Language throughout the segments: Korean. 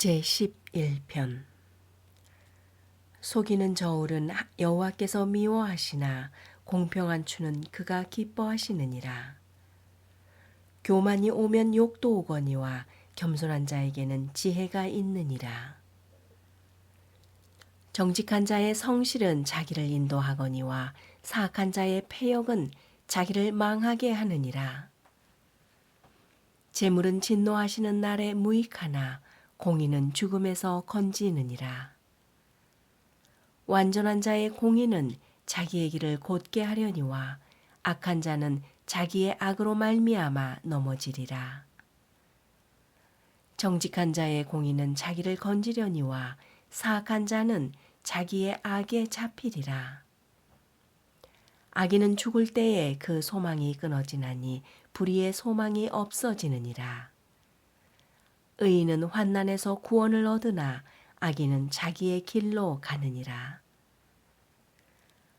제11편. 속이는 저울은 여호와께서 미워하시나 공평한 추는 그가 기뻐하시느니라. 교만이 오면 욕도 오거니와 겸손한 자에게는 지혜가 있느니라. 정직한 자의 성실은 자기를 인도하거니와 사악한 자의 패역은 자기를 망하게 하느니라. 재물은 진노하시는 날에 무익하나 공의는 죽음에서 건지느니라. 완전한 자의 공의는 자기의 길을 곧게 하려니와 악한 자는 자기의 악으로 말미암아 넘어지리라. 정직한 자의 공의는 자기를 건지려니와 사악한 자는 자기의 악에 잡히리라. 악인은 죽을 때에 그 소망이 끊어지나니 불의의 소망이 없어지느니라. 의인은 환난에서 구원을 얻으나 악인은 자기의 길로 가느니라.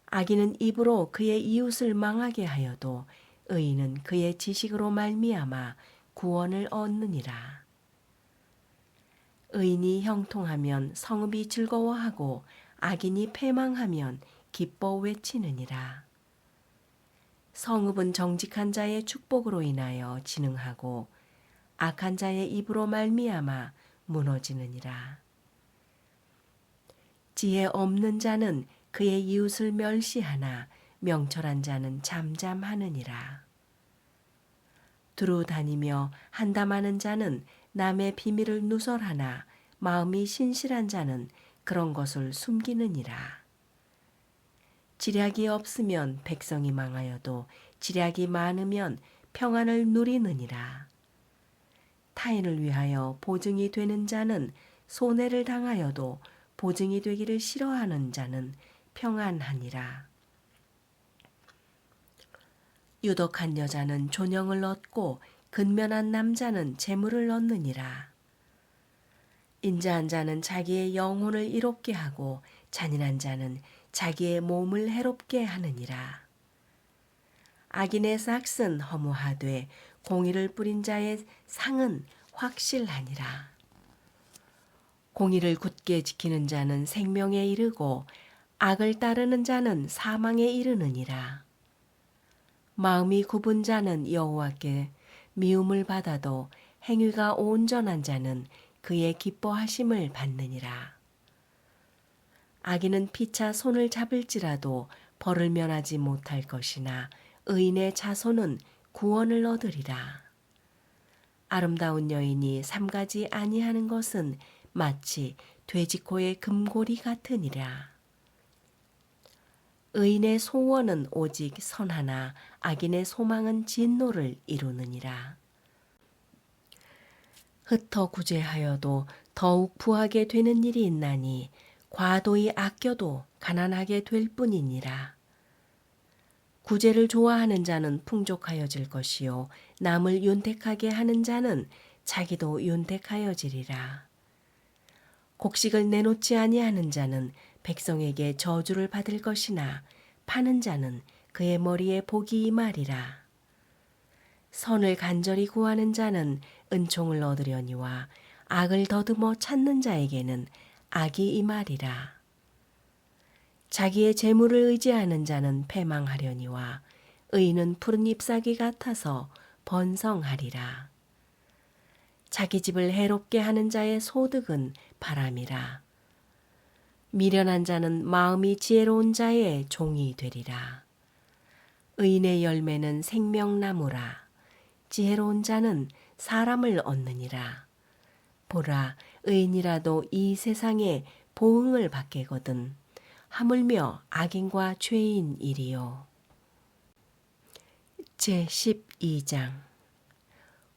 악인은 입으로 그의 이웃을 망하게 하여도 의인은 그의 지식으로 말미암아 구원을 얻느니라. 의인이 형통하면 성읍이 즐거워하고 악인이 패망하면 기뻐 외치느니라. 성읍은 정직한 자의 축복으로 인하여 진흥하고 악한 자의 입으로 말미암아 무너지느니라. 지혜 없는 자는 그의 이웃을 멸시하나 명철한 자는 잠잠하느니라. 두루 다니며 한담하는 자는 남의 비밀을 누설하나 마음이 신실한 자는 그런 것을 숨기느니라. 지략이 없으면 백성이 망하여도 지략이 많으면 평안을 누리느니라. 타인을 위하여 보증이 되는 자는 손해를 당하여도 보증이 되기를 싫어하는 자는 평안하니라. 유독한 여자는 존영을 얻고 근면한 남자는 재물을 얻느니라. 인자한 자는 자기의 영혼을 이롭게 하고 잔인한 자는 자기의 몸을 해롭게 하느니라. 악인의 삭은 허무하되 공의를 뿌린 자의 상은 확실하니라. 공의를 굳게 지키는 자는 생명에 이르고 악을 따르는 자는 사망에 이르느니라. 마음이 굽은 자는 여호와께 미움을 받아도 행위가 온전한 자는 그의 기뻐하심을 받느니라. 악인은 피차 손을 잡을지라도 벌을 면하지 못할 것이나 의인의 자손은 구원을 얻으리라. 아름다운 여인이 삼가지 아니하는 것은 마치 돼지코의 금고리 같으니라. 의인의 소원은 오직 선하나 악인의 소망은 진노를 이루느니라. 흩어 구제하여도 더욱 부하게 되는 일이 있나니 과도히 아껴도 가난하게 될 뿐이니라. 구제를 좋아하는 자는 풍족하여질 것이요 남을 윤택하게 하는 자는 자기도 윤택하여지리라. 곡식을 내놓지 아니하는 자는 백성에게 저주를 받을 것이나 파는 자는 그의 머리에 복이 임하리라. 선을 간절히 구하는 자는 은총을 얻으려니와 악을 더듬어 찾는 자에게는 악이 임하리라. 자기의 재물을 의지하는 자는 패망하려니와 의인은 푸른 잎사귀 같아서 번성하리라. 자기 집을 해롭게 하는 자의 소득은 바람이라. 미련한 자는 마음이 지혜로운 자의 종이 되리라. 의인의 열매는 생명나무라. 지혜로운 자는 사람을 얻느니라. 보라, 의인이라도 이 세상에 보응을 받게거든 하물며 악인과 죄인 일이요. 제12장.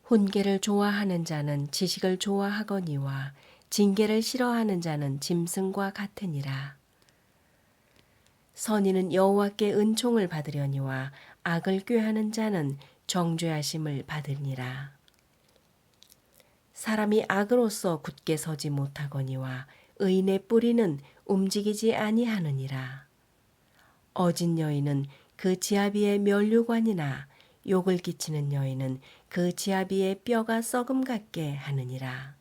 훈계를 좋아하는 자는 지식을 좋아하거니와 징계를 싫어하는 자는 짐승과 같으니라. 선인은 여호와께 은총을 받으려니와 악을 꾀하는 자는 정죄하심을 받으니라. 사람이 악으로서 굳게 서지 못하거니와 의인의 뿌리는 움직이지 아니하느니라. 어진 여인은 그 지아비의 면류관이나 욕을 끼치는 여인은 그 지아비의 뼈가 썩음 같게 하느니라.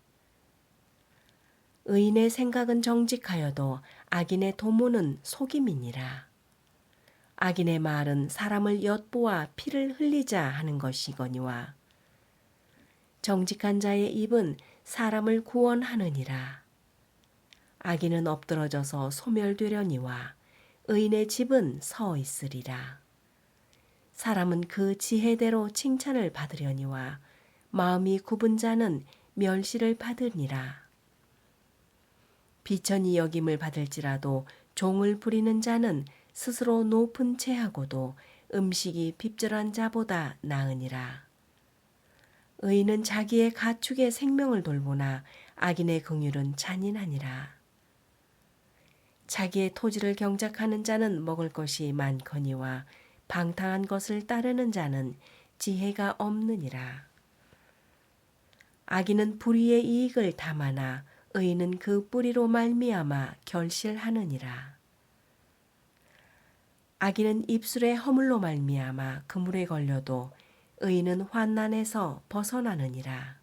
의인의 생각은 정직하여도 악인의 도모는 속임이니라. 악인의 말은 사람을 엿보아 피를 흘리자 하는 것이거니와 정직한 자의 입은 사람을 구원하느니라. 악인은 엎드러져서 소멸되려니와 의인의 집은 서 있으리라. 사람은 그 지혜대로 칭찬을 받으려니와 마음이 굽은 자는 멸시를 받으니라. 비천히 여김을 받을지라도 종을 부리는 자는 스스로 높은 채하고도 음식이 핍절한 자보다 나으니라. 의인은 자기의 가축의 생명을 돌보나 악인의 긍휼은 잔인하니라. 자기의 토지를 경작하는 자는 먹을 것이 많거니와 방탕한 것을 따르는 자는 지혜가 없느니라. 악인은 불의의 이익을 담아나 의인은 그 뿌리로 말미암아 결실하느니라. 악인은 입술의 허물로 말미암아 그물에 걸려도 의인은 환난에서 벗어나느니라.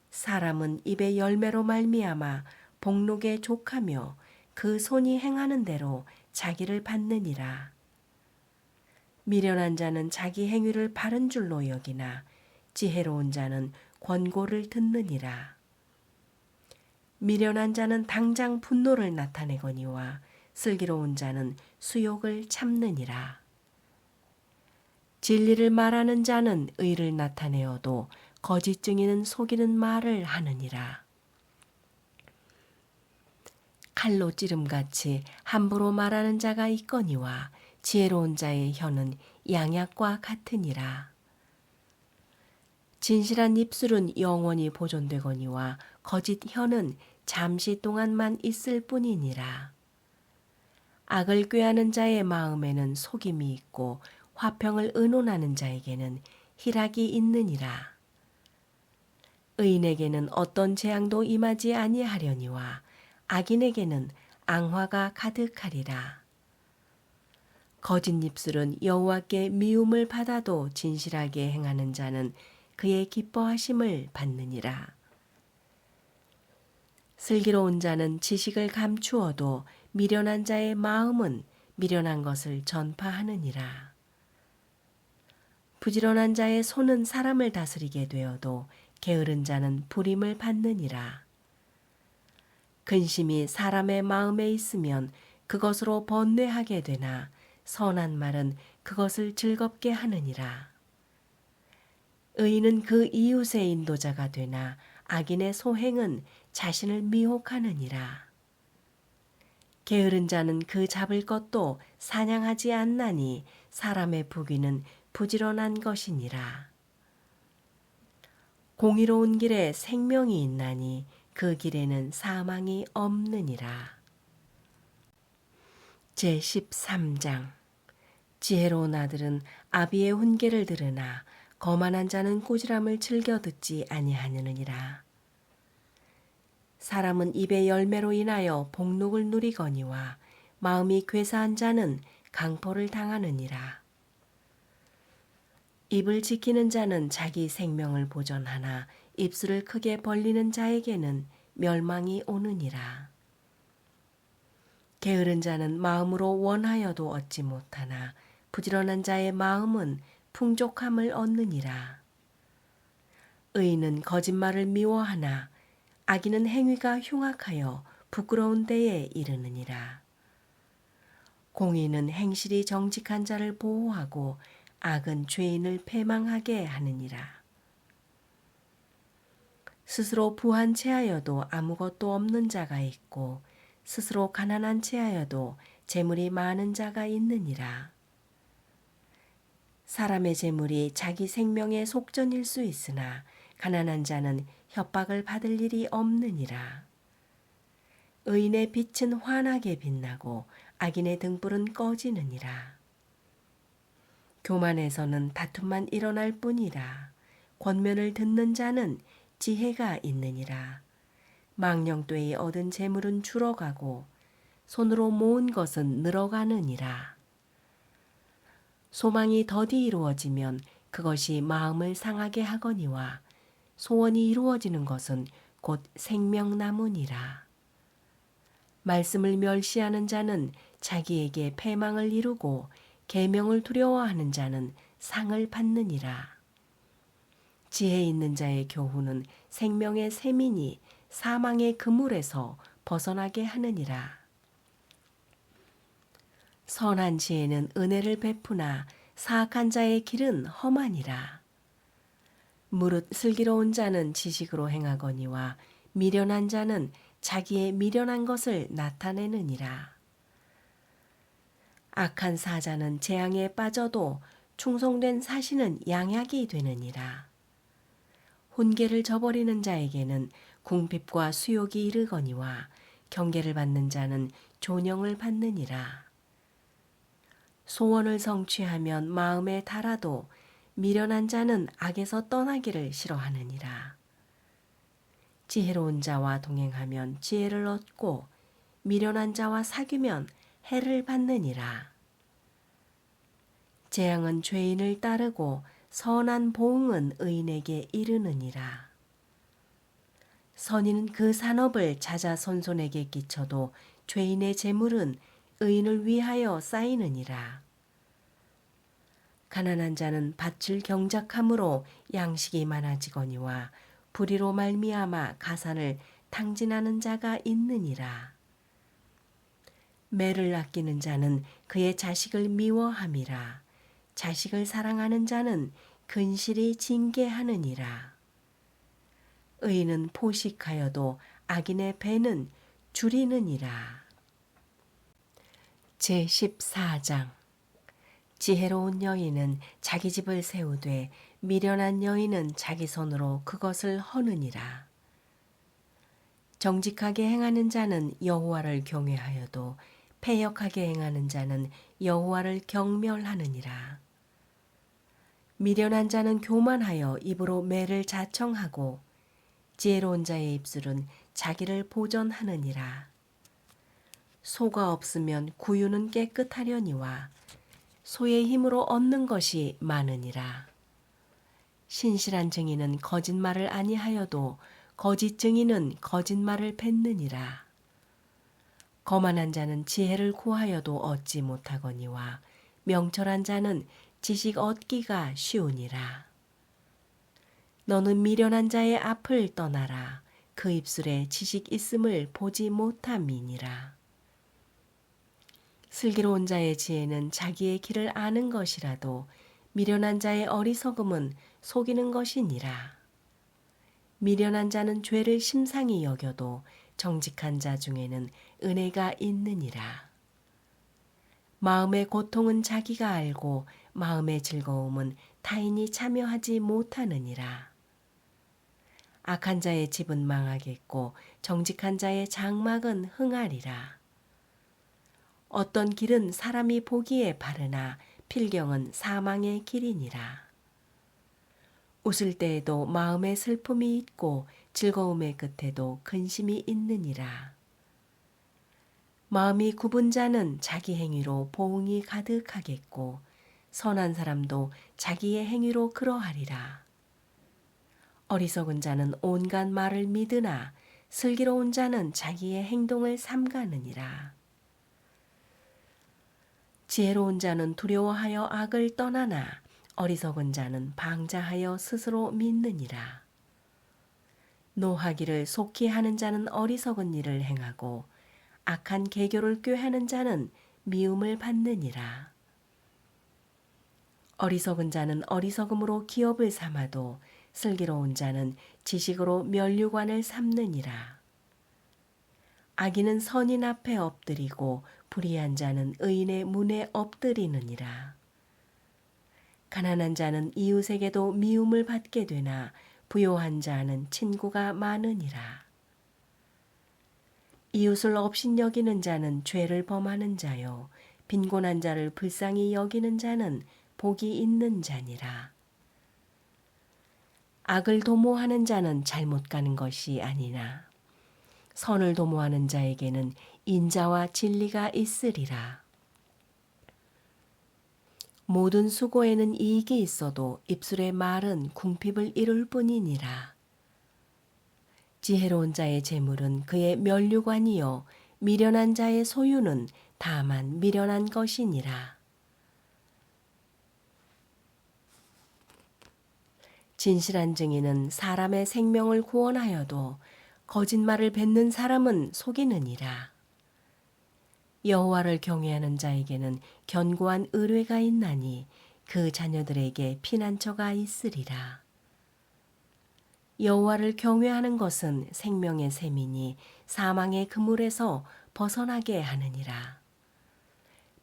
사람은 입의 열매로 말미암아 복록에 족하며 그 손이 행하는 대로 자기를 받느니라. 미련한 자는 자기 행위를 바른 줄로 여기나 지혜로운 자는 권고를 듣느니라. 미련한 자는 당장 분노를 나타내거니와 슬기로운 자는 수욕을 참느니라. 진리를 말하는 자는 의를 나타내어도 거짓 증인은 속이는 말을 하느니라. 칼로 찌름같이 함부로 말하는 자가 있거니와 지혜로운 자의 혀는 양약과 같으니라. 진실한 입술은 영원히 보존되거니와 거짓 혀는 잠시 동안만 있을 뿐이니라. 악을 꾀하는 자의 마음에는 속임이 있고 화평을 의논하는 자에게는 희락이 있느니라. 의인에게는 어떤 재앙도 임하지 아니하려니와 악인에게는 앙화가 가득하리라. 거짓 입술은 여호와께 미움을 받아도 진실하게 행하는 자는 그의 기뻐하심을 받느니라. 슬기로운 자는 지식을 감추어도 미련한 자의 마음은 미련한 것을 전파하느니라. 부지런한 자의 손은 사람을 다스리게 되어도 게으른 자는 불임을 받느니라. 근심이 사람의 마음에 있으면 그것으로 번뇌하게 되나 선한 말은 그것을 즐겁게 하느니라. 의인은 그 이웃의 인도자가 되나 악인의 소행은 자신을 미혹하느니라. 게으른 자는 그 잡을 것도 사냥하지 않나니 사람의 부귀는 부지런한 것이니라. 공의로운 길에 생명이 있나니 그 길에는 사망이 없느니라. 제13장 지혜로운 아들은 아비의 훈계를 들으나 거만한 자는 꾸지람을 즐겨 듣지 아니하느니라. 사람은 입의 열매로 인하여 복록을 누리거니와 마음이 괴사한 자는 강포를 당하느니라. 입을 지키는 자는 자기 생명을 보전하나 입술을 크게 벌리는 자에게는 멸망이 오느니라. 게으른 자는 마음으로 원하여도 얻지 못하나 부지런한 자의 마음은 풍족함을 얻느니라. 의인은 거짓말을 미워하나 악인은 행위가 흉악하여 부끄러운 데에 이르느니라. 공의는 행실이 정직한 자를 보호하고 악은 죄인을 패망하게 하느니라. 스스로 부한 채하여도 아무것도 없는 자가 있고 스스로 가난한 채하여도 재물이 많은 자가 있느니라. 사람의 재물이 자기 생명의 속전일 수 있으나 가난한 자는 협박을 받을 일이 없느니라. 의인의 빛은 환하게 빛나고 악인의 등불은 꺼지느니라. 교만에서는 다툼만 일어날 뿐이라. 권면을 듣는 자는 지혜가 있느니라. 망령되이 얻은 재물은 줄어가고 손으로 모은 것은 늘어가느니라. 소망이 더디 이루어지면 그것이 마음을 상하게 하거니와 소원이 이루어지는 것은 곧 생명나무니라. 말씀을 멸시하는 자는 자기에게 패망을 이루고 계명을 두려워하는 자는 상을 받느니라. 지혜 있는 자의 교훈은 생명의 샘이니 사망의 그물에서 벗어나게 하느니라. 선한 지혜는 은혜를 베푸나 사악한 자의 길은 험하니라. 무릇 슬기로운 자는 지식으로 행하거니와 미련한 자는 자기의 미련한 것을 나타내느니라. 악한 사자는 재앙에 빠져도 충성된 사신은 양약이 되느니라. 훈계를 저버리는 자에게는 궁핍과 수욕이 이르거니와 경계를 받는 자는 존영을 받느니라. 소원을 성취하면 마음에 달아도 미련한 자는 악에서 떠나기를 싫어하느니라. 지혜로운 자와 동행하면 지혜를 얻고 미련한 자와 사귀면 해를 받느니라. 재앙은 죄인을 따르고 선한 보응은 의인에게 이르느니라. 선인은 그 산업을 자자손손에게 끼쳐도 죄인의 재물은 의인을 위하여 쌓이느니라. 가난한 자는 밭을 경작함으로 양식이 많아지거니와 불의로 말미암아 가산을 탕진하는 자가 있느니라. 매를 아끼는 자는 그의 자식을 미워함이라. 자식을 사랑하는 자는 근실이 징계하느니라. 의인은 포식하여도 악인의 배는 줄이느니라. 제14장. 지혜로운 여인은 자기 집을 세우되 미련한 여인은 자기 손으로 그것을 허느니라. 정직하게 행하는 자는 여호와를 경외하여도 패역하게 행하는 자는 여호와를 경멸하느니라. 미련한 자는 교만하여 입으로 매를 자청하고 지혜로운 자의 입술은 자기를 보전하느니라. 소가 없으면 구유는 깨끗하려니와 소의 힘으로 얻는 것이 많으니라. 신실한 증인은 거짓말을 아니하여도 거짓 증인은 거짓말을 뱉느니라. 거만한 자는 지혜를 구하여도 얻지 못하거니와 명철한 자는 지식 얻기가 쉬우니라. 너는 미련한 자의 앞을 떠나라. 그 입술에 지식 있음을 보지 못함이니라. 슬기로운 자의 지혜는 자기의 길을 아는 것이라도 미련한 자의 어리석음은 속이는 것이니라. 미련한 자는 죄를 심상히 여겨도 정직한 자 중에는 은혜가 있느니라. 마음의 고통은 자기가 알고 마음의 즐거움은 타인이 참여하지 못하느니라. 악한 자의 집은 망하겠고 정직한 자의 장막은 흥하리라. 어떤 길은 사람이 보기에 바르나 필경은 사망의 길이니라. 웃을 때에도 마음에 슬픔이 있고 즐거움의 끝에도 근심이 있느니라. 마음이 굽은 자는 자기 행위로 보응이 가득하겠고 선한 사람도 자기의 행위로 그러하리라. 어리석은 자는 온갖 말을 믿으나 슬기로운 자는 자기의 행동을 삼가느니라. 지혜로운 자는 두려워하여 악을 떠나나 어리석은 자는 방자하여 스스로 믿느니라. 노하기를 속히 하는 자는 어리석은 일을 행하고 악한 계교를 꾀하는 자는 미움을 받느니라. 어리석은 자는 어리석음으로 기업을 삼아도 슬기로운 자는 지식으로 면류관을 삼느니라. 악인은 선인 앞에 엎드리고 불의한 자는 의인의 문에 엎드리느니라. 가난한 자는 이웃에게도 미움을 받게 되나 부요한 자는 친구가 많으니라. 이웃을 업신여기는 자는 죄를 범하는 자요 빈곤한 자를 불쌍히 여기는 자는 복이 있는 자니라. 악을 도모하는 자는 잘못 가는 것이 아니나 선을 도모하는 자에게는 인자와 진리가 있으리라. 모든 수고에는 이익이 있어도 입술의 말은 궁핍을 이룰 뿐이니라. 지혜로운 자의 재물은 그의 면류관이요 미련한 자의 소유는 다만 미련한 것이니라. 진실한 증인은 사람의 생명을 구원하여도 거짓말을 뱉는 사람은 속이느니라. 여호와를 경외하는 자에게는 견고한 의뢰가 있나니 그 자녀들에게 피난처가 있으리라. 여호와를 경외하는 것은 생명의 셈이니 사망의 그물에서 벗어나게 하느니라.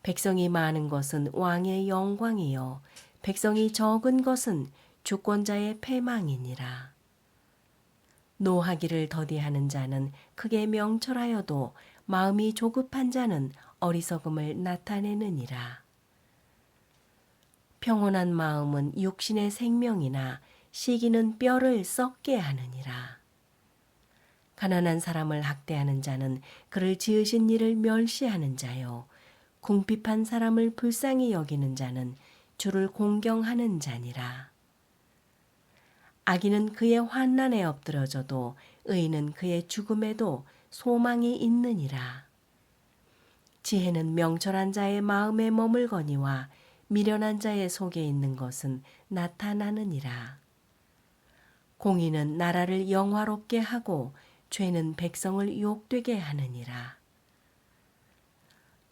백성이 많은 것은 왕의 영광이요 백성이 적은 것은 주권자의 패망이니라. 노하기를 더디하는 자는 크게 명철하여도 마음이 조급한 자는 어리석음을 나타내느니라. 평온한 마음은 육신의 생명이나 시기는 뼈를 썩게 하느니라. 가난한 사람을 학대하는 자는 그를 지으신 이를 멸시하는 자요 궁핍한 사람을 불쌍히 여기는 자는 주를 공경하는 자니라. 악인은 그의 환난에 엎드러져도 의인은 그의 죽음에도 소망이 있느니라. 지혜는 명철한 자의 마음에 머물거니와 미련한 자의 속에 있는 것은 나타나느니라. 공의는 나라를 영화롭게 하고 죄는 백성을 욕되게 하느니라.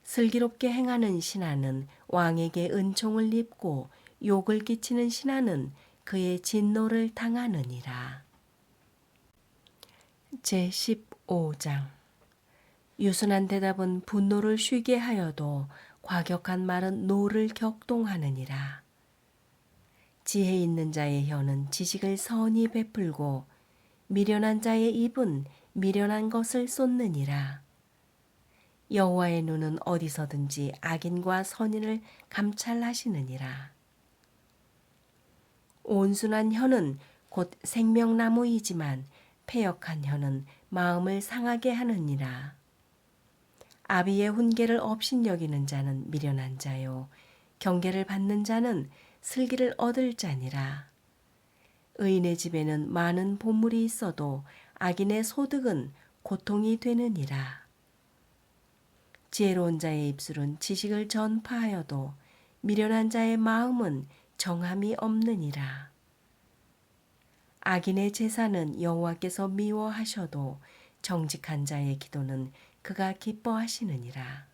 슬기롭게 행하는 신하는 왕에게 은총을 입고 욕을 끼치는 신하는 그의 진노를 당하느니라. 제15장 유순한 대답은 분노를 쉬게 하여도 과격한 말은 노를 격동하느니라. 지혜 있는 자의 혀는 지식을 선히 베풀고 미련한 자의 입은 미련한 것을 쏟느니라. 여호와의 눈은 어디서든지 악인과 선인을 감찰하시느니라. 온순한 혀는 곧 생명나무이지만 패역한 혀는 마음을 상하게 하느니라. 아비의 훈계를 업신여기는 자는 미련한 자요 경계를 받는 자는 슬기를 얻을 자니라. 의인의 집에는 많은 보물이 있어도 악인의 소득은 고통이 되느니라. 지혜로운 자의 입술은 지식을 전파하여도 미련한 자의 마음은 정함이 없느니라. 악인의 제사는 여호와께서 미워하셔도 정직한 자의 기도는 그가 기뻐하시느니라.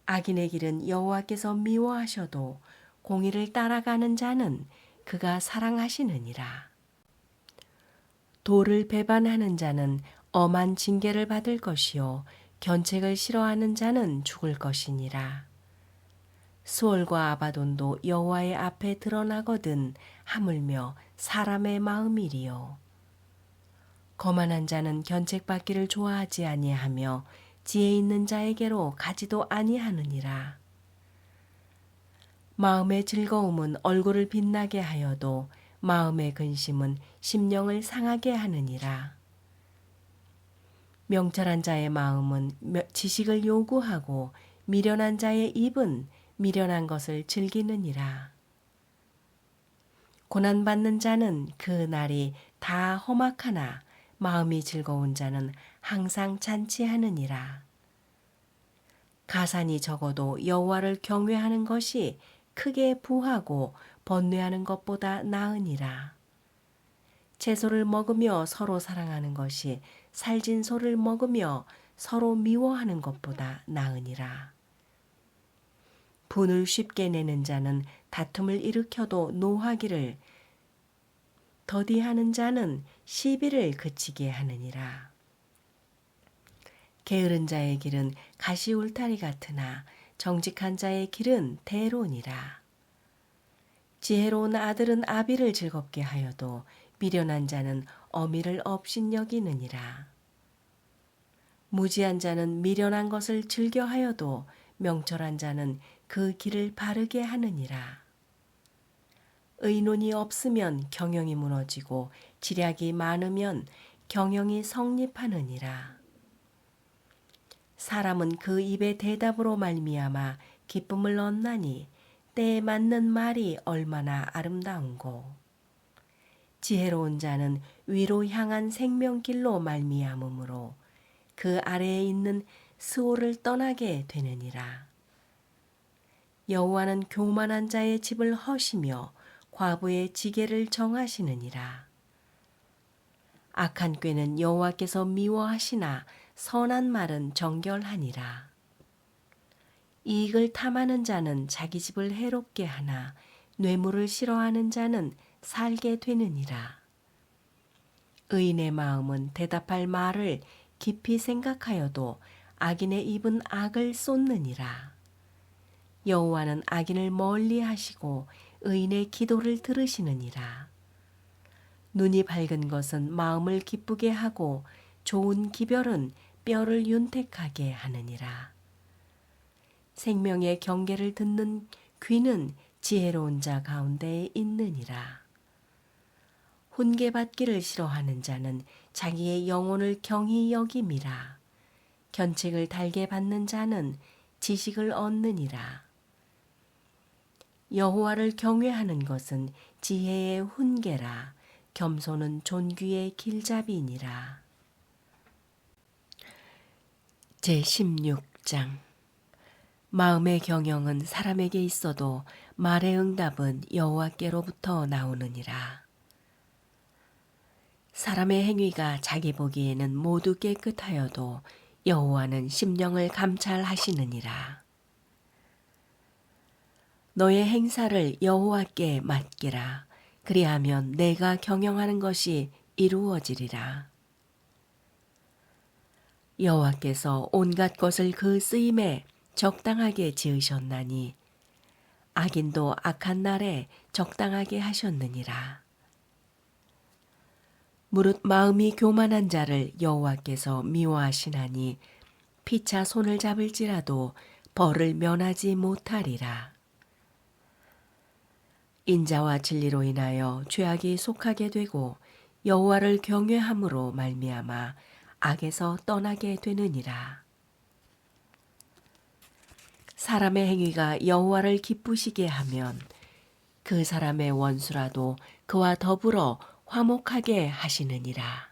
악인의 길은 여호와께서 미워하셔도 공의를 따라가는 자는 그가 사랑하시느니라. 도를 배반하는 자는 엄한 징계를 받을 것이요 견책을 싫어하는 자는 죽을 것이니라. 수월과 아바돈도 여호와의 앞에 드러나거든 하물며 사람의 마음이리요. 거만한 자는 견책받기를 좋아하지 아니하며 지혜 있는 자에게로 가지도 아니하느니라. 마음의 즐거움은 얼굴을 빛나게 하여도 마음의 근심은 심령을 상하게 하느니라. 명철한 자의 마음은 지식을 요구하고 미련한 자의 입은 미련한 것을 즐기느니라. 고난받는 자는 그 날이 다 험악하나 마음이 즐거운 자는 항상 잔치하느니라. 가산이 적어도 여호와를 경외하는 것이 크게 부하고 번뇌하는 것보다 나으니라. 채소를 먹으며 서로 사랑하는 것이 살진 소를 먹으며 서로 미워하는 것보다 나으니라. 분을 쉽게 내는 자는 다툼을 일으켜도 노하기를 더디하는 자는 시비를 그치게 하느니라. 게으른 자의 길은 가시 울타리 같으나 정직한 자의 길은 대로니라. 지혜로운 아들은 아비를 즐겁게 하여도 미련한 자는 어미를 업신여기느니라. 무지한 자는 미련한 것을 즐겨하여도 명철한 자는 그 길을 바르게 하느니라. 의논이 없으면 경영이 무너지고 지략이 많으면 경영이 성립하느니라. 사람은 그 입의 대답으로 말미암아 기쁨을 얻나니 때에 맞는 말이 얼마나 아름다운고. 지혜로운 자는 위로 향한 생명길로 말미암음으로 그 아래에 있는 스올을 떠나게 되느니라. 여호와는 교만한 자의 집을 허시며 과부의 지게를 정하시느니라. 악한 꾀는 여호와께서 미워하시나 선한 말은 정결하니라. 이익을 탐하는 자는 자기 집을 해롭게 하나 뇌물을 싫어하는 자는 살게 되느니라. 의인의 마음은 대답할 말을 깊이 생각하여도 악인의 입은 악을 쏟느니라. 여호와는 악인을 멀리 하시고 의인의 기도를 들으시느니라. 눈이 밝은 것은 마음을 기쁘게 하고 좋은 기별은 뼈를 윤택하게 하느니라. 생명의 경계를 듣는 귀는 지혜로운 자 가운데에 있느니라. 훈계받기를 싫어하는 자는 자기의 영혼을 경히 여김이라. 견책을 달게 받는 자는 지식을 얻느니라. 여호와를 경외하는 것은 지혜의 훈계라. 겸손은 존귀의 길잡이니라. 제16장. 마음의 경영은 사람에게 있어도 말의 응답은 여호와께로부터 나오느니라. 사람의 행위가 자기 보기에는 모두 깨끗하여도 여호와는 심령을 감찰하시느니라. 너의 행사를 여호와께 맡기라. 그리하면 내가 경영하는 것이 이루어지리라. 여호와께서 온갖 것을 그 쓰임에 적당하게 지으셨나니 악인도 악한 날에 적당하게 하셨느니라. 무릇 마음이 교만한 자를 여호와께서 미워하시나니 피차 손을 잡을지라도 벌을 면하지 못하리라. 인자와 진리로 인하여 죄악이 속하게 되고 여호와를 경외함으로 말미암아 악에서 떠나게 되느니라. 사람의 행위가 여호와를 기쁘시게 하면 그 사람의 원수라도 그와 더불어 화목하게 하시느니라.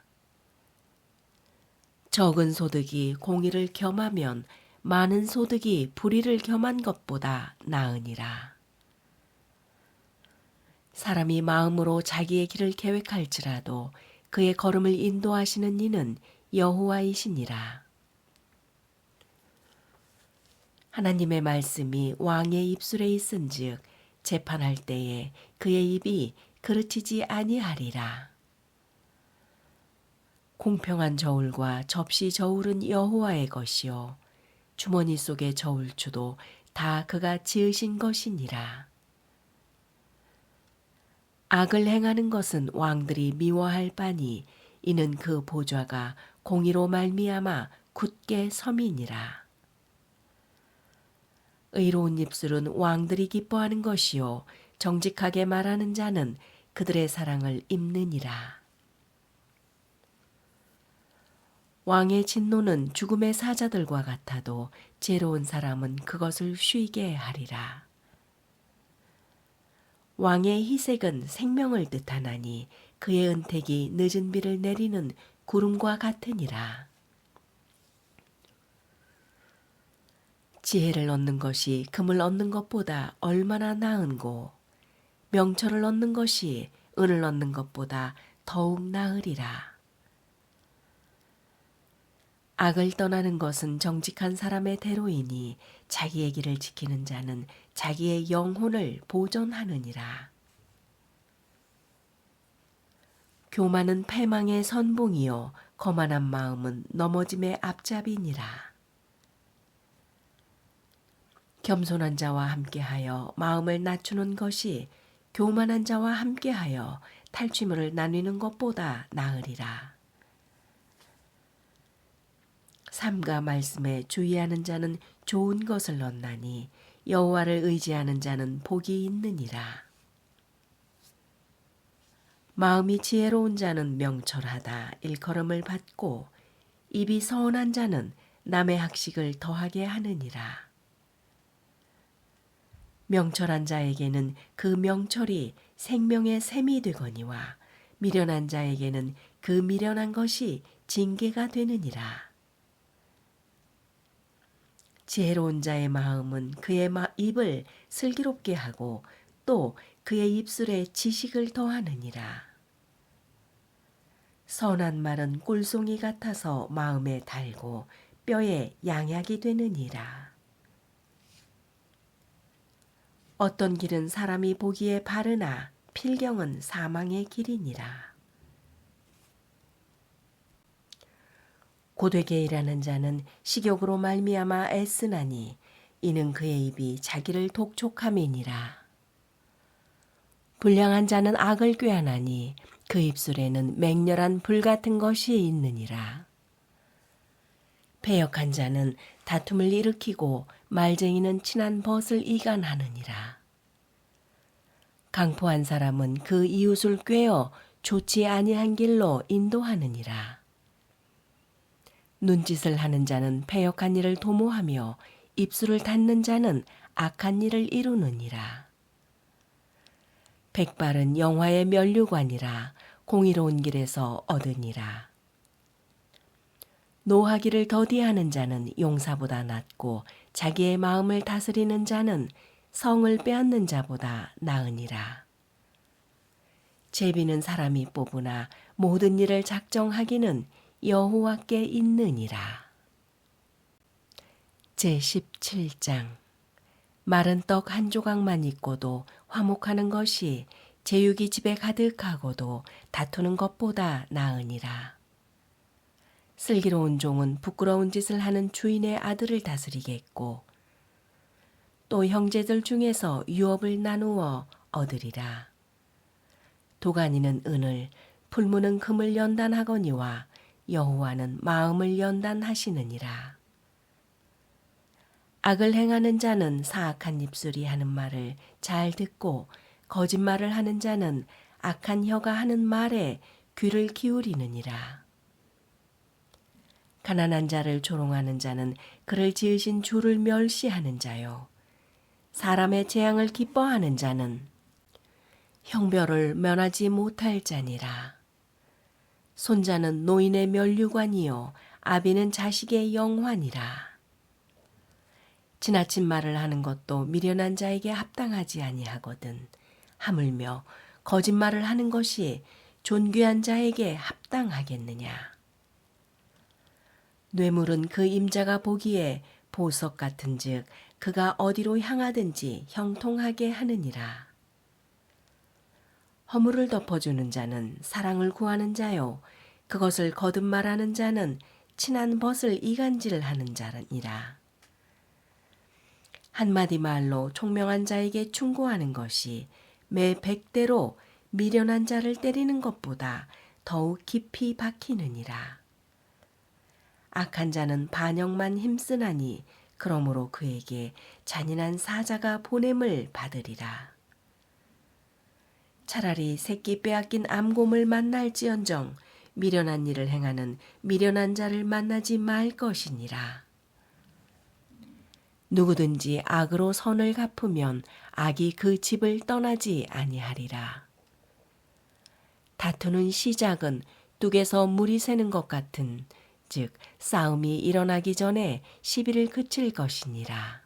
적은 소득이 공의를 겸하면 많은 소득이 불의를 겸한 것보다 나으니라. 사람이 마음으로 자기의 길을 계획할지라도 그의 걸음을 인도하시는 이는 여호와이시니라. 하나님의 말씀이 왕의 입술에 있은즉 재판할 때에 그의 입이 그르치지 아니하리라. 공평한 저울과 접시 저울은 여호와의 것이요 주머니 속의 저울추도 다 그가 지으신 것이니라. 악을 행하는 것은 왕들이 미워할 바니 이는 그 보좌가 공의로 말미암아 굳게 섬이니라. 의로운 입술은 왕들이 기뻐하는 것이요 정직하게 말하는 자는 그들의 사랑을 입느니라. 왕의 진노는 죽음의 사자들과 같아도 지혜로운 사람은 그것을 쉬게 하리라. 왕의 희색은 생명을 뜻하나니 그의 은택이 늦은 비를 내리는 구름과 같으니라. 지혜를 얻는 것이 금을 얻는 것보다 얼마나 나은고 명철을 얻는 것이 은을 얻는 것보다 더욱 나으리라. 악을 떠나는 것은 정직한 사람의 대로이니 자기의 길을 지키는 자는 자기의 영혼을 보존하느니라. 교만은 패망의 선봉이요 거만한 마음은 넘어짐의 앞잡이니라. 겸손한 자와 함께하여 마음을 낮추는 것이 교만한 자와 함께하여 탈취물을 나누는 것보다 나으리라. 삼가 말씀에 주의하는 자는 좋은 것을 얻나니 여호와를 의지하는 자는 복이 있느니라. 마음이 지혜로운 자는 명철하다 일컬음을 받고 입이 서운한 자는 남의 학식을 더하게 하느니라. 명철한 자에게는 그 명철이 생명의 샘이 되거니와 미련한 자에게는 그 미련한 것이 징계가 되느니라. 지혜로운 자의 마음은 그의 입을 슬기롭게 하고 또 그의 입술에 지식을 더하느니라. 선한 말은 꿀송이 같아서 마음에 달고 뼈에 양약이 되느니라. 어떤 길은 사람이 보기에 바르나 필경은 사망의 길이니라. 고되게 일하는 자는 식욕으로 말미암아 애쓰나니 이는 그의 입이 자기를 독촉함이니라. 불량한 자는 악을 꾀하나니 그 입술에는 맹렬한 불 같은 것이 있느니라. 패역한 자는 다툼을 일으키고 말쟁이는 친한 벗을 이간하느니라. 강포한 사람은 그 이웃을 꾀어 좋지 아니한 길로 인도하느니라. 눈짓을 하는 자는 패역한 일을 도모하며 입술을 닫는 자는 악한 일을 이루느니라. 백발은 영화의 면류관이라 공의로운 길에서 얻으니라. 노하기를 더디하는 자는 용사보다 낫고 자기의 마음을 다스리는 자는 성을 빼앗는 자보다 나으니라. 제비는 사람이 뽑으나 모든 일을 작정하기는 여호와께 있느니라. 제17장. 마른 떡 한 조각만 있고도 화목하는 것이 제육이 집에 가득하고도 다투는 것보다 나으니라. 슬기로운 종은 부끄러운 짓을 하는 주인의 아들을 다스리겠고 또 형제들 중에서 유업을 나누어 얻으리라. 도가니는 은을, 풀무는 금을 연단하거니와 여호와는 마음을 연단하시느니라. 악을 행하는 자는 사악한 입술이 하는 말을 잘 듣고 거짓말을 하는 자는 악한 혀가 하는 말에 귀를 기울이느니라. 가난한 자를 조롱하는 자는 그를 지으신 주를 멸시하는 자요. 사람의 재앙을 기뻐하는 자는 형벌을 면하지 못할 자니라. 손자는 노인의 면류관이요 아비는 자식의 영환이라. 지나친 말을 하는 것도 미련한 자에게 합당하지 아니하거든. 하물며 거짓말을 하는 것이 존귀한 자에게 합당하겠느냐. 뇌물은 그 임자가 보기에 보석 같은즉 그가 어디로 향하든지 형통하게 하느니라. 허물을 덮어주는 자는 사랑을 구하는 자요 그것을 거듭 말하는 자는 친한 벗을 이간질하는 자니라. 한마디 말로 총명한 자에게 충고하는 것이 매 100대로 미련한 자를 때리는 것보다 더욱 깊이 박히느니라. 악한 자는 반역만 힘쓰나니 그러므로 그에게 잔인한 사자가 보냄을 받으리라. 차라리 새끼 빼앗긴 암곰을 만날지언정 미련한 일을 행하는 미련한 자를 만나지 말 것이니라. 누구든지 악으로 선을 갚으면 악이 그 집을 떠나지 아니하리라. 다투는 시작은 뚝에서 물이 새는 것 같은 즉 싸움이 일어나기 전에 시비를 그칠 것이니라.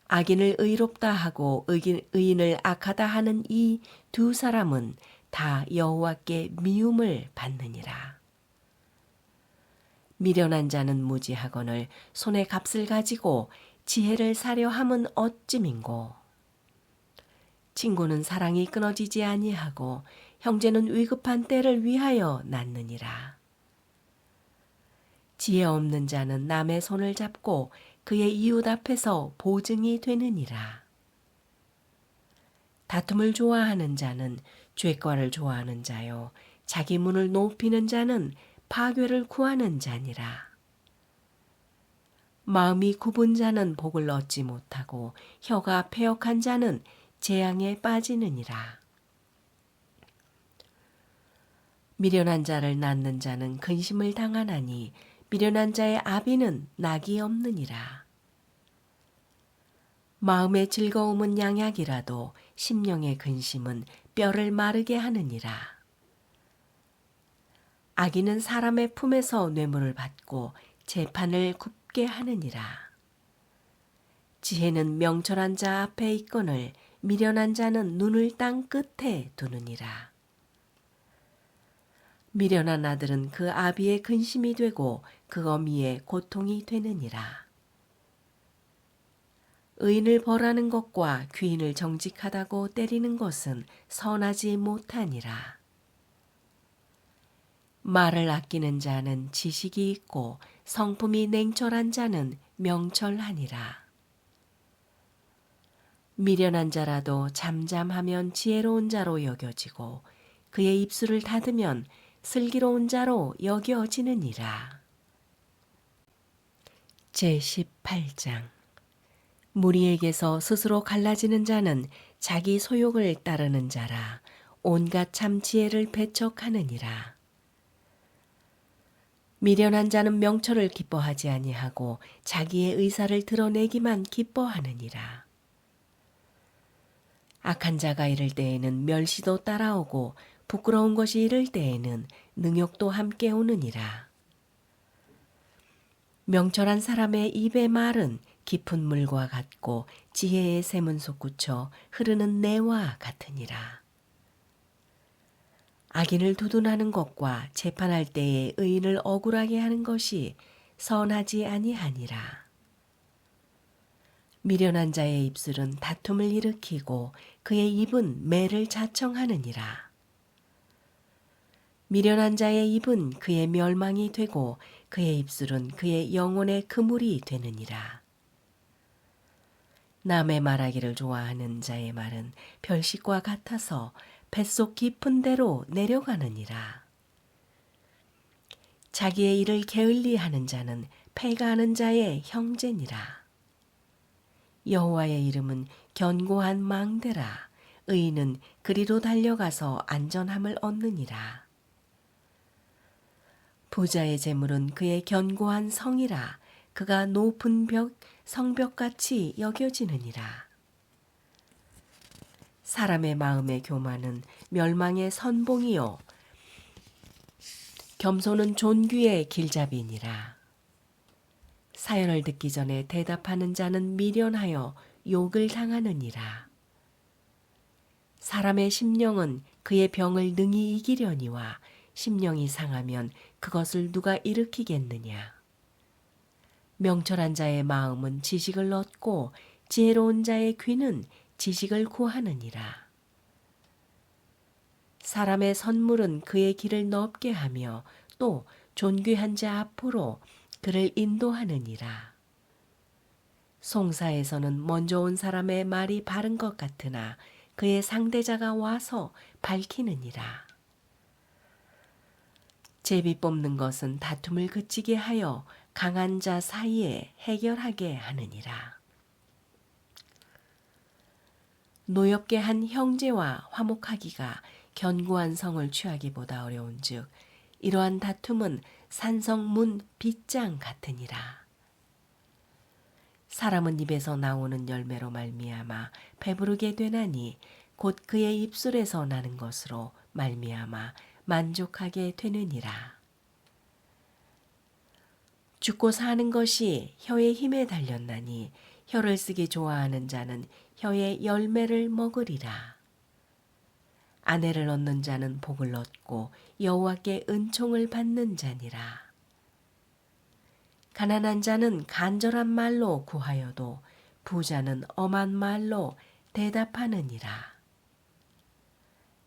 악인을 의롭다 하고 의인을 악하다 하는 이 두 사람은 다 여호와께 미움을 받느니라. 미련한 자는 무지하거늘 손에 값을 가지고 지혜를 사려 함은 어찌민고. 친구는 사랑이 끊어지지 아니하고 형제는 위급한 때를 위하여 낳느니라. 지혜 없는 자는 남의 손을 잡고 그의 이웃 앞에서 보증이 되느니라. 다툼을 좋아하는 자는 죄과를 좋아하는 자요 자기 문을 높이는 자는 파괴를 구하는 자니라. 마음이 굽은 자는 복을 얻지 못하고 혀가 패역한 자는 재앙에 빠지느니라. 미련한 자를 낳는 자는 근심을 당하나니 미련한 자의 아비는 낙이 없느니라. 마음의 즐거움은 양약이라도 심령의 근심은 뼈를 마르게 하느니라. 악인은 사람의 품에서 뇌물을 받고 재판을 굽게 하느니라. 지혜는 명철한 자 앞에 있거늘 미련한 자는 눈을 땅 끝에 두느니라. 미련한 아들은 그 아비의 근심이 되고 그 어미의 고통이 되느니라. 의인을 벌하는 것과 귀인을 정직하다고 때리는 것은 선하지 못하니라. 말을 아끼는 자는 지식이 있고 성품이 냉철한 자는 명철하니라. 미련한 자라도 잠잠하면 지혜로운 자로 여겨지고 그의 입술을 닫으면 슬기로운 자로 여겨지느니라. 제18장 무리에게서 스스로 갈라지는 자는 자기 소욕을 따르는 자라 온갖 참 지혜를 배척하느니라. 미련한 자는 명철을 기뻐하지 아니하고 자기의 의사를 드러내기만 기뻐하느니라. 악한 자가 이를 때에는 멸시도 따라오고 부끄러운 것이 이를 때에는 능욕도 함께 오느니라. 명철한 사람의 입의 말은 깊은 물과 같고 지혜의 샘은 솟구쳐 흐르는 내와 같으니라. 악인을 두둔하는 것과 재판할 때에 의인을 억울하게 하는 것이 선하지 아니하니라. 미련한 자의 입술은 다툼을 일으키고 그의 입은 매를 자청하느니라. 미련한 자의 입은 그의 멸망이 되고 그의 입술은 그의 영혼의 그물이 되느니라. 남의 말하기를 좋아하는 자의 말은 별식과 같아서 뱃속 깊은 데로 내려가느니라. 자기의 일을 게을리하는 자는 패가하는 자의 형제니라. 여호와의 이름은 견고한 망대라. 의인은 그리로 달려가서 안전함을 얻느니라. 부자의 재물은 그의 견고한 성이라. 그가 높은 성벽같이 여겨지느니라. 사람의 마음의 교만은 멸망의 선봉이요 겸손은 존귀의 길잡이니라. 사연을 듣기 전에 대답하는 자는 미련하여 욕을 당하느니라. 사람의 심령은 그의 병을 능히 이기려니와 심령이 상하면 그것을 누가 일으키겠느냐. 명철한 자의 마음은 지식을 얻고 지혜로운 자의 귀는 지식을 구하느니라. 사람의 선물은 그의 길을 넓게 하며 또 존귀한 자 앞으로 그를 인도하느니라. 송사에서는 먼저 온 사람의 말이 바른 것 같으나 그의 상대자가 와서 밝히느니라. 제비 뽑는 것은 다툼을 그치게 하여 강한 자 사이에 해결하게 하느니라. 노엽게 한 형제와 화목하기가 견고한 성을 취하기보다 어려운즉 이러한 다툼은 산성문 빗장 같으니라. 사람은 입에서 나오는 열매로 말미암아 배부르게 되나니 곧 그의 입술에서 나는 것으로 말미암아 만족하게 되느니라. 죽고 사는 것이 혀의 힘에 달렸나니 혀를 쓰기 좋아하는 자는 혀의 열매를 먹으리라. 아내를 얻는 자는 복을 얻고 여호와께 은총을 받는 자니라. 가난한 자는 간절한 말로 구하여도 부자는 엄한 말로 대답하느니라.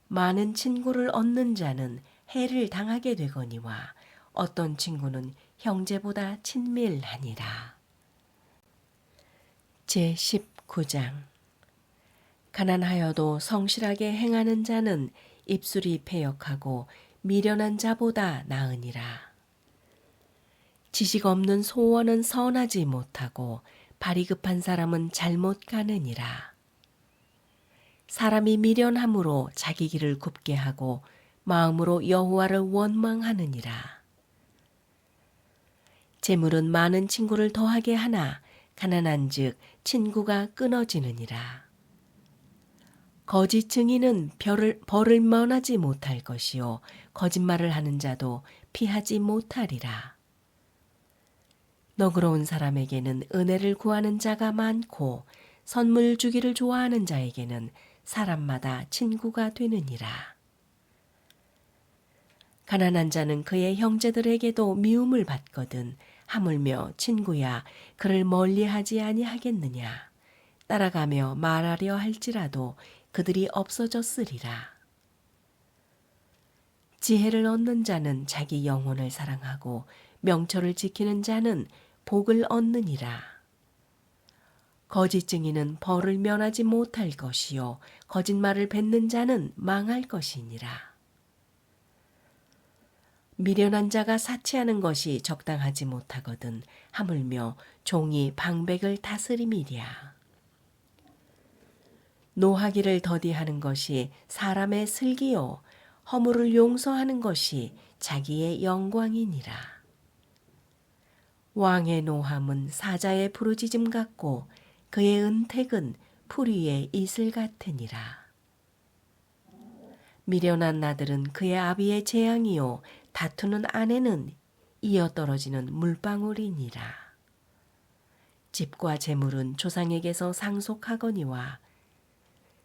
많은 친구를 얻는 자는 해를 당하게 되거니와 어떤 친구는 형제보다 친밀하니라. 제19장 가난하여도 성실하게 행하는 자는 입술이 패역하고 미련한 자보다 나으니라. 지식 없는 소원은 선하지 못하고 발이 급한 사람은 잘못 가느니라. 사람이 미련함으로 자기 길을 굽게 하고 마음으로 여호와를 원망하느니라. 재물은 많은 친구를 더하게 하나 가난한즉 친구가 끊어지느니라. 거짓 증인은 벌을 면하지 못할 것이요 거짓말을 하는 자도 피하지 못하리라. 너그러운 사람에게는 은혜를 구하는 자가 많고 선물 주기를 좋아하는 자에게는 사람마다 친구가 되느니라. 가난한 자는 그의 형제들에게도 미움을 받거든 하물며 친구야 그를 멀리하지 아니하겠느냐. 따라가며 말하려 할지라도 그들이 없어졌으리라. 지혜를 얻는 자는 자기 영혼을 사랑하고 명철을 지키는 자는 복을 얻느니라. 거짓 증인은 벌을 면하지 못할 것이요 거짓말을 뱉는 자는 망할 것이니라. 미련한 자가 사치하는 것이 적당하지 못하거든 하물며 종이 방백을 다스림이랴. 노하기를 더디하는 것이 사람의 슬기요 허물을 용서하는 것이 자기의 영광이니라. 왕의 노함은 사자의 부르짖음 같고 그의 은택은 풀 위의 이슬 같으니라. 미련한 나들은 그의 아비의 재앙이요 다투는 아내는 이어떨어지는 물방울이니라. 집과 재물은 조상에게서 상속하거니와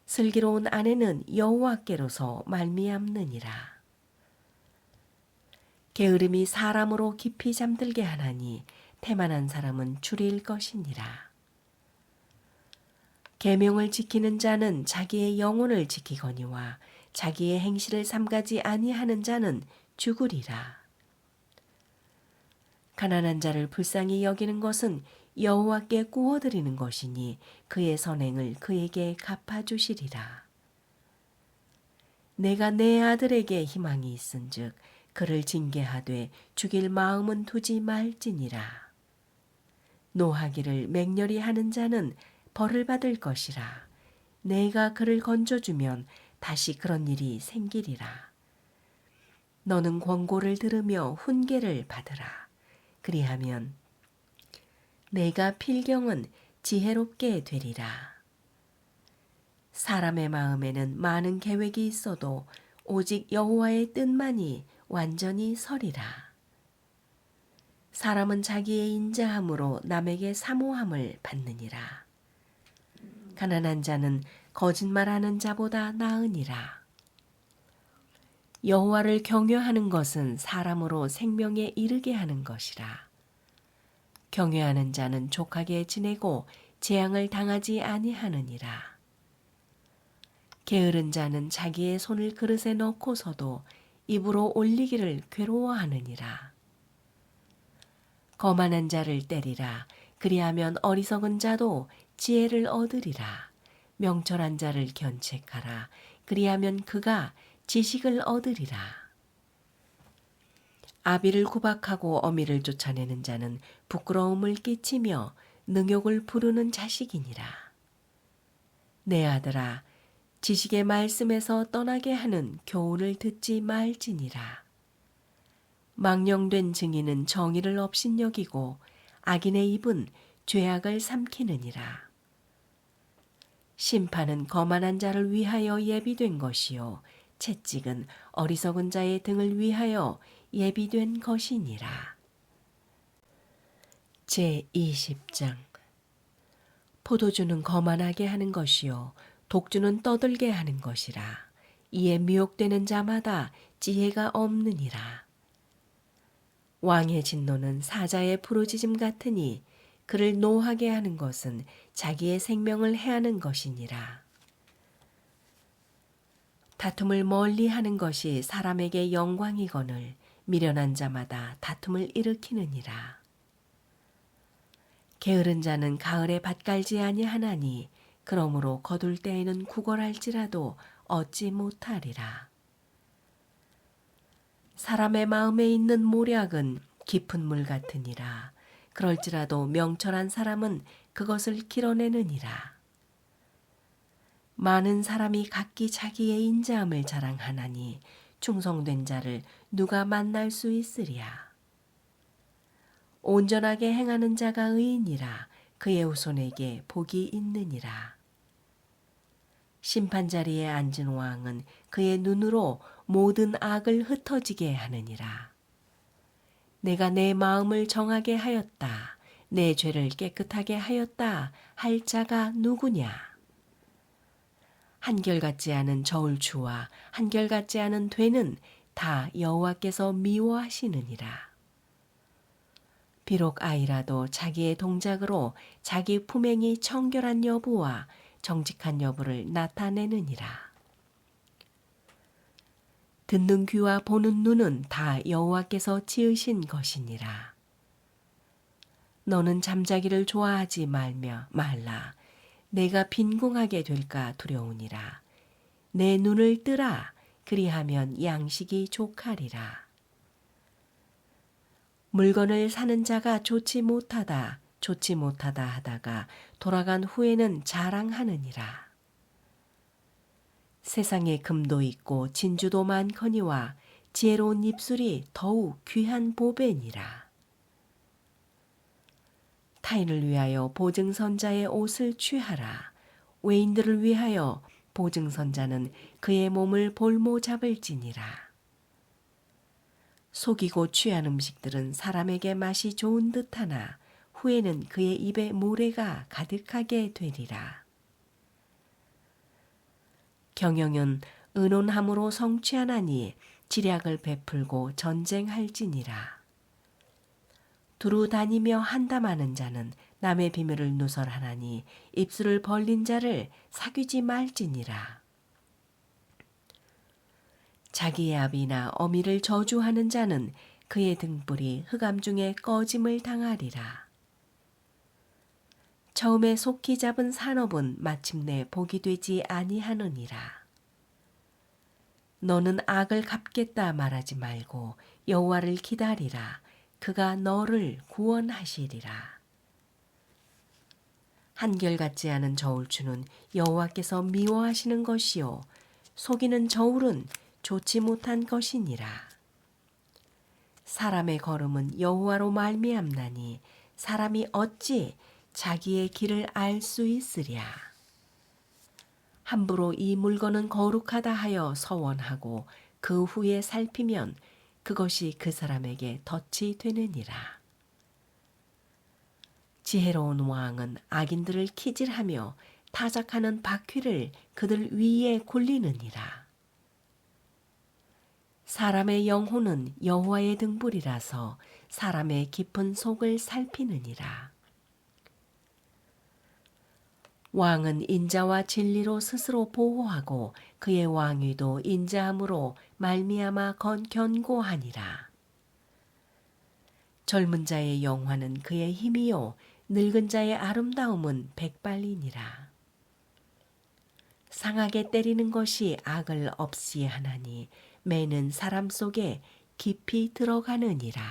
슬기로운 아내는 여호와께로서 말미암느니라. 게으름이 사람으로 깊이 잠들게 하나니 태만한 사람은 줄일 것이니라. 계명을 지키는 자는 자기의 영혼을 지키거니와 자기의 행실을 삼가지 아니하는 자는 죽으리라. 가난한 자를 불쌍히 여기는 것은 여호와께 구워드리는 것이니 그의 선행을 그에게 갚아주시리라. 내가 내 아들에게 희망이 있은즉 그를 징계하되 죽일 마음은 두지 말지니라. 노하기를 맹렬히 하는 자는 벌을 받을 것이라. 내가 그를 건져주면 다시 그런 일이 생기리라. 너는 권고를 들으며 훈계를 받으라. 그리하면 내가 필경은 지혜롭게 되리라. 사람의 마음에는 많은 계획이 있어도 오직 여호와의 뜻만이 완전히 서리라. 사람은 자기의 인자함으로 남에게 사모함을 받느니라. 가난한 자는 거짓말하는 자보다 나으니라. 여호와를 경외하는 것은 사람으로 생명에 이르게 하는 것이라. 경외하는 자는 족하게 지내고 재앙을 당하지 아니하느니라. 게으른 자는 자기의 손을 그릇에 넣고서도 입으로 올리기를 괴로워하느니라. 거만한 자를 때리라. 그리하면 어리석은 자도 지혜를 얻으리라. 명철한 자를 견책하라. 그리하면 그가 지식을 얻으리라. 아비를 구박하고 어미를 쫓아내는 자는 부끄러움을 끼치며 능욕을 부르는 자식이니라. 내 아들아, 지식의 말씀에서 떠나게 하는 교훈을 듣지 말지니라. 망령된 증인은 정의를 업신여기고 악인의 입은 죄악을 삼키느니라. 심판은 거만한 자를 위하여 예비된 것이요 채찍은 어리석은 자의 등을 위하여 예비된 것이니라. 제20장 포도주는 거만하게 하는 것이요 독주는 떠들게 하는 것이라. 이에 미혹되는 자마다 지혜가 없느니라. 왕의 진노는 사자의 부르짖음 같으니 그를 노하게 하는 것은 자기의 생명을 해하는 것이니라. 다툼을 멀리하는 것이 사람에게 영광이거늘 미련한 자마다 다툼을 일으키느니라. 게으른 자는 가을에 밭 갈지 아니하나니 그러므로 거둘 때에는 구걸할지라도 얻지 못하리라. 사람의 마음에 있는 모략은 깊은 물 같으니라. 그럴지라도 명철한 사람은 그것을 길어내느니라. 많은 사람이 각기 자기의 인자함을 자랑하나니 충성된 자를 누가 만날 수 있으랴. 온전하게 행하는 자가 의인이라. 그의 후손에게 복이 있느니라. 심판 자리에 앉은 왕은 그의 눈으로 모든 악을 흩어지게 하느니라. 내가 내 마음을 정하게 하였다. 내 죄를 깨끗하게 하였다. 할 자가 누구냐? 한결같지 않은 저울추와 한결같지 않은 되는 다 여호와께서 미워하시느니라. 비록 아이라도 자기의 동작으로 자기 품행이 청결한 여부와 정직한 여부를 나타내느니라. 듣는 귀와 보는 눈은 다 여호와께서 지으신 것이니라. 너는 잠자기를 좋아하지 말라. 내가 빈궁하게 될까 두려우니라. 내 눈을 뜨라. 그리하면 양식이 족하리라. 물건을 사는 자가 좋지 못하다 하다가 돌아간 후에는 자랑하느니라. 세상에 금도 있고 진주도 많거니와 지혜로운 입술이 더욱 귀한 보배니라. 타인을 위하여 보증선자의 옷을 취하라. 외인들을 위하여 보증선자는 그의 몸을 볼모 잡을지니라. 속이고 취한 음식들은 사람에게 맛이 좋은 듯하나 후에는 그의 입에 모래가 가득하게 되리라. 경영은 의논함으로 성취하나니 지략을 베풀고 전쟁할지니라. 두루 다니며 한담하는 자는 남의 비밀을 누설하나니 입술을 벌린 자를 사귀지 말지니라. 자기의 아비나 어미를 저주하는 자는 그의 등불이 흑암 중에 꺼짐을 당하리라. 처음에 속히 잡은 산업은 마침내 복이 되지 아니하느니라. 너는 악을 갚겠다 말하지 말고 여호와를 기다리라. 그가 너를 구원하시리라. 한결같지 않은 저울추는 여호와께서 미워하시는 것이요 속이는 저울은 좋지 못한 것이니라. 사람의 걸음은 여호와로 말미암나니 사람이 어찌 자기의 길을 알 수 있으랴. 함부로 이 물건은 거룩하다 하여 서원하고 그 후에 살피면 그것이 그 사람에게 덫이 되느니라. 지혜로운 왕은 악인들을 키질하며 타작하는 바퀴를 그들 위에 굴리느니라. 사람의 영혼은 여호와의 등불이라서 사람의 깊은 속을 살피느니라. 왕은 인자와 진리로 스스로 보호하고 그의 왕위도 인자함으로 말미암아 견고하니라. 젊은 자의 영화는 그의 힘이요 늙은 자의 아름다움은 백발이니라. 상하게 때리는 것이 악을 없이 하나니 매는 사람 속에 깊이 들어가느니라.